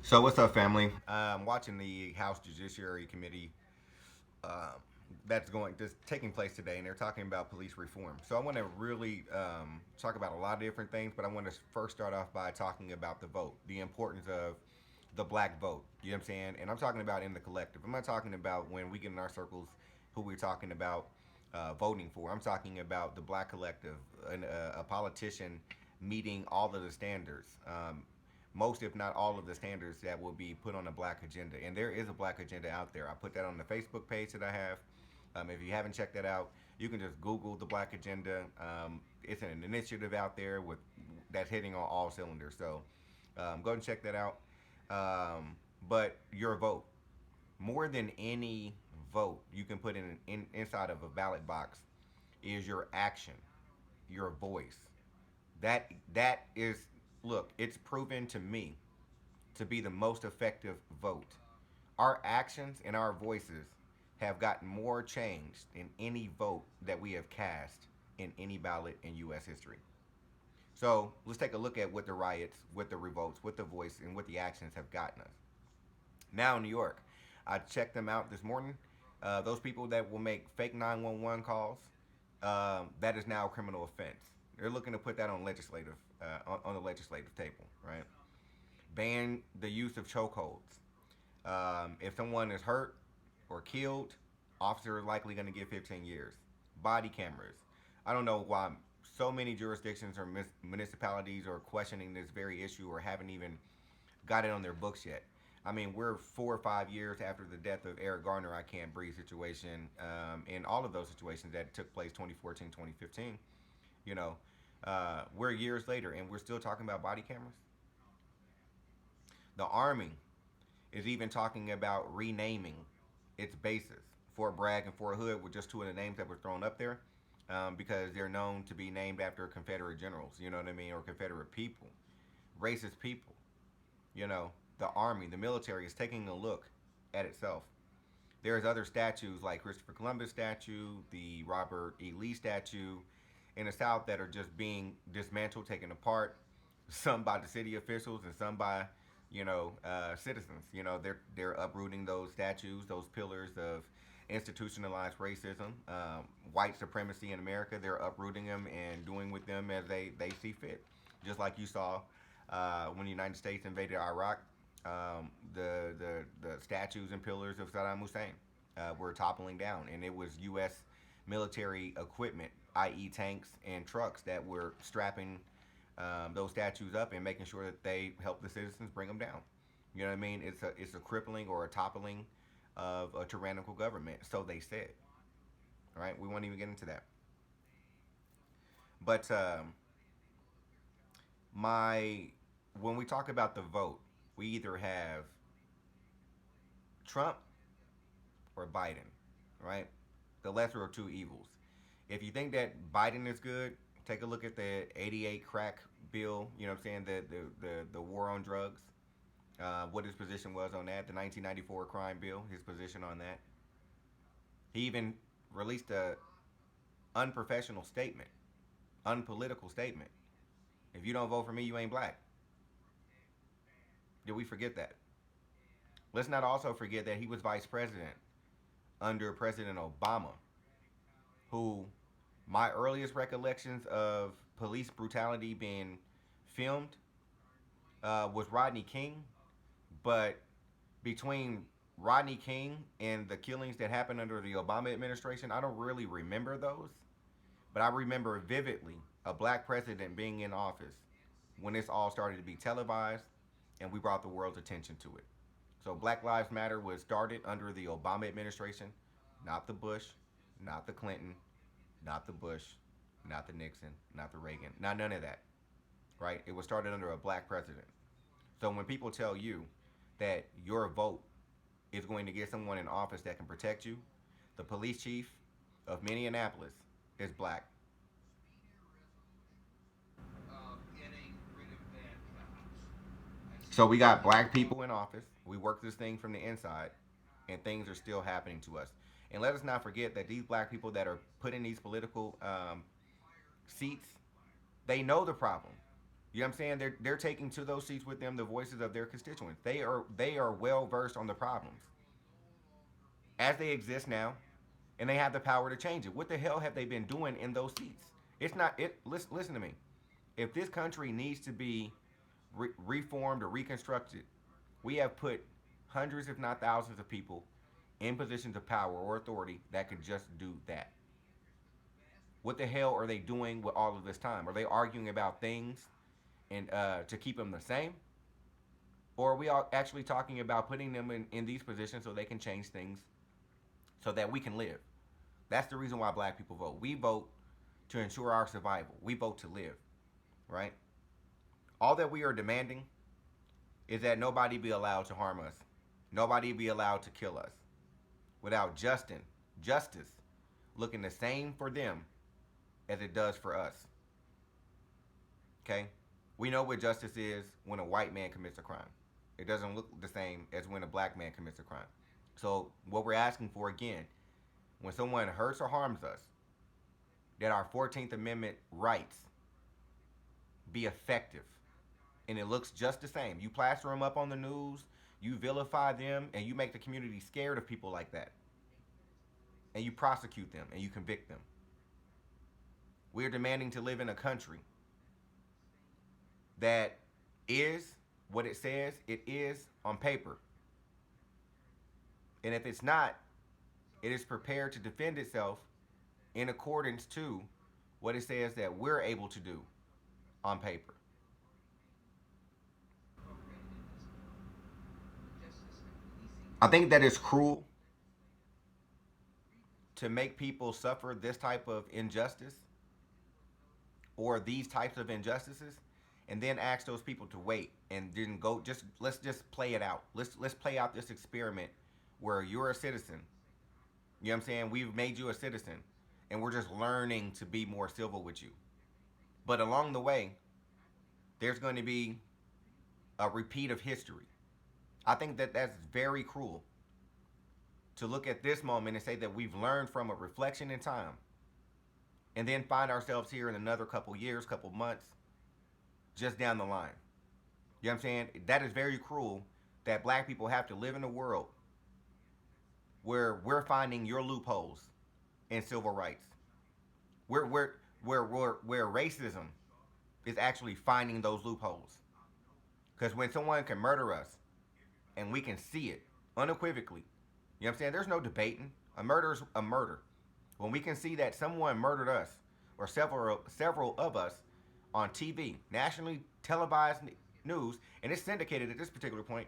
So what's up, family? I'm watching the House Judiciary Committee um, that's taking place today, and they're talking about police reform. So I want to really talk about a lot of different things, but I want to first start off by talking about the vote, the importance of the black vote. You know what I'm saying? And I'm talking about in the collective. I'm not talking about when we get in our circles who we're talking about voting for. I'm talking about the black collective, a politician meeting all of the standards. Most, if not all, of the standards that will be put on a black agenda. And there is a black agenda out there. I put that on the Facebook page that I have. If you haven't checked that out, you can just Google the Black Agenda. It's an initiative out there with that's hitting on all cylinders. So go and check that out. But your vote, more than any vote you can put inside of a ballot box, is your action, your voice. That is, look, it's proven to me to be the most effective vote. Our actions and our voices have gotten more change than any vote that we have cast in any ballot in U.S. history. So let's take a look at what the riots, what the revolts, what the voice, and what the actions have gotten us. Now in New York, I checked them out this morning. Those people that will make fake 911 calls, that is now a criminal offense. They're looking to put that on the legislative table, right? Ban the use of chokeholds. If someone is hurt or killed, officer is likely going to get 15 years. Body cameras. I don't know why so many jurisdictions or municipalities are questioning this very issue or haven't even got it on their books yet. I mean, we're 4 or 5 years after the death of Eric Garner, I can't breathe situation, and all of those situations that took place 2014, 2015. You know, we're years later and we're still talking about body cameras. The Army is even talking about renaming its bases. Fort Bragg and Fort Hood were just two of the names that were thrown up there because they're known to be named after Confederate generals, you know what I mean, or Confederate people, racist people. You know, the Army, the military is taking a look at itself. There's other statues like Christopher Columbus statue, the Robert E. Lee statue in the South that are just being dismantled, taken apart. Some by the city officials and some by citizens. You know, they're uprooting those statues, those pillars of institutionalized racism, white supremacy in America. They're uprooting them and doing with them as they see fit. Just like you saw when the United States invaded Iraq, the statues and pillars of Saddam Hussein were toppling down, and it was U.S. military equipment, i.e., tanks and trucks, that were strapping those statues up and making sure that they help the citizens bring them down. You know what I mean? It's a crippling or a toppling of a tyrannical government. So they said. All right, we won't even get into that. But my when we talk about the vote, we either have Trump or Biden, right? The lesser of two evils. If you think that Biden is good, take a look at the '88 crack bill. You know what I'm saying? The war on drugs. What his position was on that. The 1994 crime bill. His position on that. He even released a unprofessional statement, unpolitical statement. If you don't vote for me, you ain't black. Did we forget that? Let's not also forget that he was vice president under President Obama, who my earliest recollections of police brutality being filmed was Rodney King, but between Rodney King and the killings that happened under the Obama administration, I don't really remember those, but I remember vividly a black president being in office when this all started to be televised and we brought the world's attention to it. So Black Lives Matter was started under the Obama administration, not the Bush, not the Clinton, not the Bush, not the Nixon, not the Reagan, not none of that, right? It was started under a black president. So when people tell you that your vote is going to get someone in office that can protect you, the police chief of Minneapolis is black. So we got black people in office. We work this thing from the inside, and things are still happening to us. And let us not forget that these black people that are put in these political seats, they know the problem. You know what I'm saying? They're taking to those seats with them the voices of their constituents. They are well versed on the problems as they exist now, and they have the power to change it. What the hell have they been doing in those seats? It's not it. Listen to me. If this country needs to be reformed or reconstructed, we have put hundreds, if not thousands, of people in positions of power or authority that could just do that. What the hell are they doing with all of this time? Are they arguing about things and to keep them the same, or are we all actually talking about putting them in these positions so they can change things so that we can live? That's the reason why black people vote. We vote to ensure our survival. We vote to live, right? All that we are demanding is that nobody be allowed to harm us. Nobody be allowed to kill us without justice looking the same for them as it does for us. Okay? We know what justice is when a white man commits a crime. It doesn't look the same as when a black man commits a crime. So, what we're asking for again, when someone hurts or harms us, that our 14th Amendment rights be effective. And it looks just the same. You plaster them up on the news, you vilify them, and you make the community scared of people like that. And you prosecute them and you convict them. We're demanding to live in a country that is what it says it is on paper. And if it's not, it is prepared to defend itself in accordance to what it says that we're able to do on paper. I think that it's cruel to make people suffer this type of injustice or these types of injustices and then ask those people to wait and then go just let's just play it out. Let's play out this experiment where you're a citizen. You know what I'm saying? We've made you a citizen and we're just learning to be more civil with you. But along the way, there's going to be a repeat of history. I think that that's very cruel to look at this moment and say that we've learned from a reflection in time and then find ourselves here in another couple years, couple months, just down the line. You know what I'm saying? That is very cruel that black people have to live in a world where we're finding your loopholes in civil rights. Where racism is actually finding those loopholes. Because when someone can murder us and we can see it unequivocally, you know what I'm saying? There's no debating. A murder is a murder. When we can see that someone murdered us, or several of us, on TV, nationally televised news, and it's syndicated at this particular point,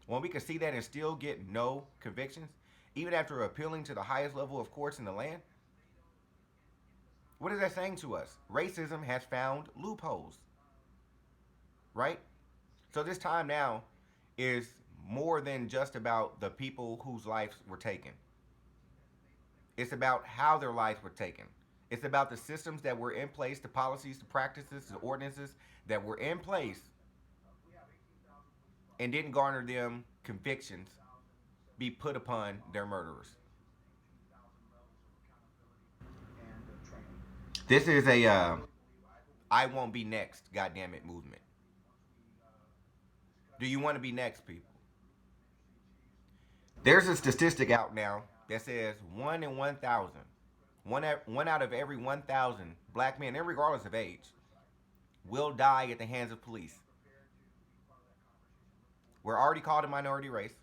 when we can see that and still get no convictions, even after appealing to the highest level of courts in the land, what is that saying to us? Racism has found loopholes, right? So this time now is more than just about the people whose lives were taken. It's about how their lives were taken. It's about the systems that were in place, the policies, the practices, the ordinances that were in place and didn't garner them convictions be put upon their murderers. This is a I won't be next, goddamn it, movement. Do you want to be next, people? There's a statistic out now that says 1 in 1,000, one out of every 1,000 black men, and regardless of age, will die at the hands of police. We're already called a minority race,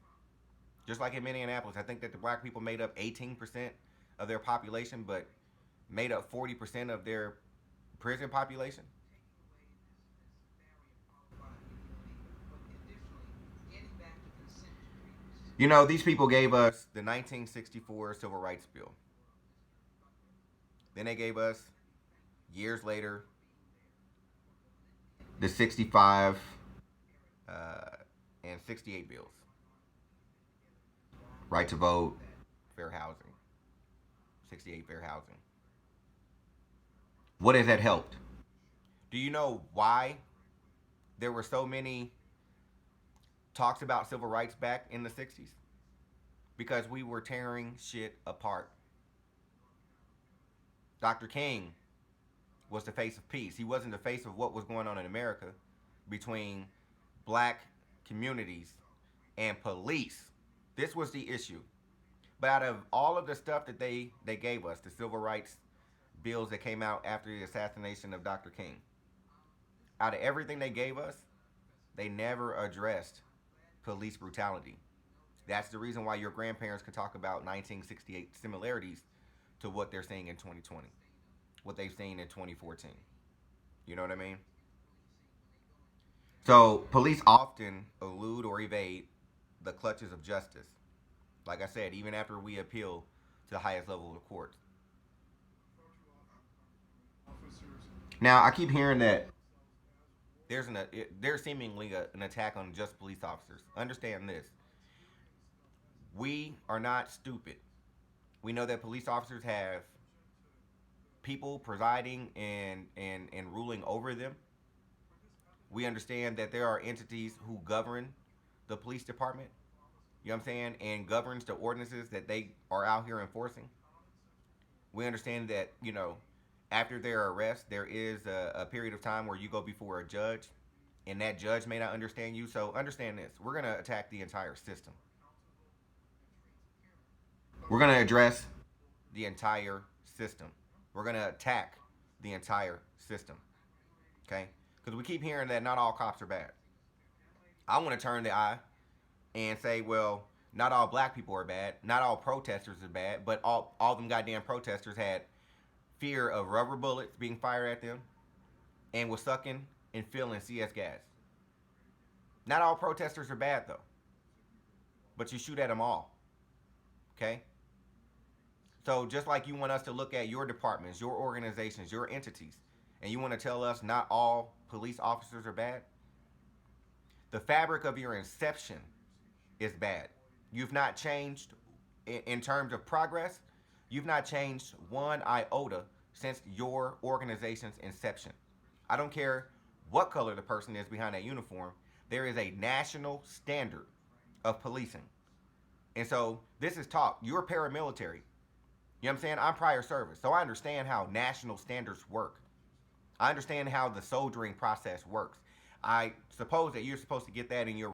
just like in Minneapolis. I think that the black people made up 18% of their population, but made up 40% of their prison population. You know, these people gave us the 1964 Civil Rights Bill. Then they gave us, years later, the 65 uh, and 68 bills. Right to vote, fair housing, 68 fair housing. What has that helped? Do you know why there were so many talks about civil rights back in the 60s? Because we were tearing shit apart. Dr. King was the face of peace. He wasn't the face of what was going on in America. between black communities and police. This was the issue. But out of all of the stuff that they gave us, the civil rights bills that came out after the assassination of Dr. King, out of everything they gave us, they never addressed police brutality. That's the reason why your grandparents can talk about 1968 similarities to what they're seeing in 2020, what they've seen in 2014. You know what I mean? So police often elude or evade the clutches of justice. Like I said, even after we appeal to the highest level of the court. Now I keep hearing that there's seemingly an attack on just police officers. Understand this: we are not stupid. We know that police officers have people presiding and ruling over them. We understand that there are entities who govern the police department. You know what I'm saying? And governs the ordinances that they are out here enforcing. We understand that, after their arrest, there is a period of time where you go before a judge, and that judge may not understand you. So understand this: we're gonna attack the entire system. We're gonna address the entire system. We're gonna attack the entire system. Okay? Because we keep hearing that not all cops are bad. I want to turn the eye and say, well, not all black people are bad, not all protesters are bad, but all them goddamn protesters had fear of rubber bullets being fired at them and was sucking and feeling CS gas. Not all protesters are bad though, but you shoot at them all. Okay? So just like you want us to look at your departments, your organizations, your entities, and you want to tell us not all police officers are bad, the fabric of your inception is bad. You've not changed in terms of progress. You've not changed one iota since your organization's inception. I don't care what color the person is behind that uniform. There is a national standard of policing. And so this is taught. You're paramilitary. You know what I'm saying? I'm prior service. So I understand how national standards work. I understand how the soldiering process works. I suppose that you're supposed to get that in your